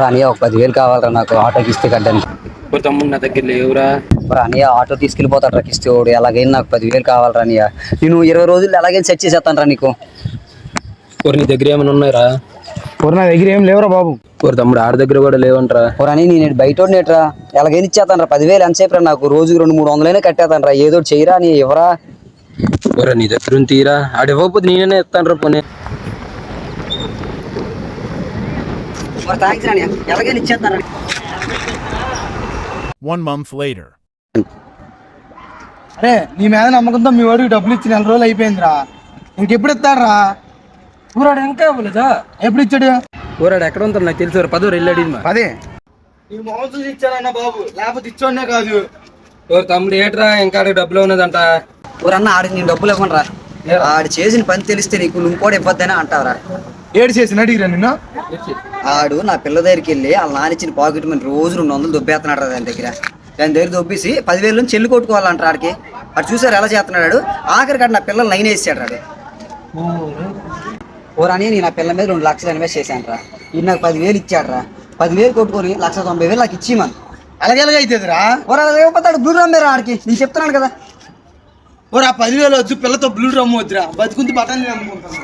అన్నయ్య ఒక 10,000 కావాలరా నాకు ఆటోకి ఇస్తే కట్టడానికి. తమ్ముడు నా దగ్గర లేవురా. అన్నయ్య ఆటో తీసుకెళ్ళిపోతాడు రా కిస్తే ఓడి. ఎలాగైనా నాకు 10,000 కావాలరా అన్నయ్య. నేను 20 రోజులు ఎలాగైనా సెట్ చేసేస్తాను రా నీకు. నీ దగ్గర ఏమైనా ఉన్నాయిరా? నా దగ్గర ఏం లేవురా బాబు. తమ్ముడు ఆడ దగ్గర కూడా లేవంటరా. అని నేను బయట నేట్రా ఎలాగైనా ఇచ్చేస్తాను రా 10,000. ఎంతసేపు రా నాకు రోజుకి 200-300 కట్టేస్తాను రా. ఏదో చెయ్యరా నీ ఎవరా నీ దగ్గర తీరా ఆడ ఇవ్వకపోతే నేనే ఇస్తాను రా. పోనీ ఎలాగైనా ఇచ్చేస్తాను. 1 month later. అరే నీ మీద నమ్మకంతో మీ వాడికి డబ్బులు ఇచ్చి 4 రోజులు అయిపోయిందిరా. ఇంకెప్పుడు ఇస్తాడరా? ఊరాడు ఇంకా ఇవ్వలేదా? ఎప్పుడు ఇచ్చాడు? ఊరాడు ఎక్కడ ఉంటారు నాకు తెలుసు. 10 వెళ్ళాడు. అదే నీ మోసం ఇచ్చాడన్న బాబు, లేకపోతే ఇచ్చోడనే కాదు. తమ్ముడు ఏట్రా ఇంకా డబ్బులు ఉన్నదంట. ఊరన్నా ఆడికి నేను డబ్బులు ఇవ్వను రా. ఆడు చేసిన పని తెలిస్తే నువ్వు కూడా ఇవ్వద్దనే అంటావరా. ఏడు చేసిన అడిగిరా నిన్ను? ఆడు నా పిల్ల దగ్గరికి వెళ్ళి వాళ్ళ నానిచ్చిన పాకెట్ మనీ రోజు 200 దొబ్బేస్తున్నాడు రా దాని దగ్గర దొబ్బేసి 10,000 నుంచి చెల్లి కొట్టుకోవాలంటారు ఆడికి. అటు చూసారు ఎలా చేస్తున్నాడు. ఆఖరికి నా పిల్లలు 9 వేసాడు రాడు. ఓరాని నేను నా పిల్ల మీద 2 లక్షలు ఇన్వెస్ట్ చేశాను రా. ఇది నాకు 10,000 ఇచ్చాడు రా. 10,000 కొట్టుకొని 1,90,000 నాకు ఇచ్చి మన అలాగెలాగ అవుతుందిరా? ఓరాడు బ్లూ రమ్మేరా ఆడికి. నేను చెప్తున్నాను కదా. ఓరా 10,000 వచ్చు, పిల్లతో బ్లూ రమ్ము వద్దురా. బతుకుంది బట్టలు అమ్ముకుంటాను.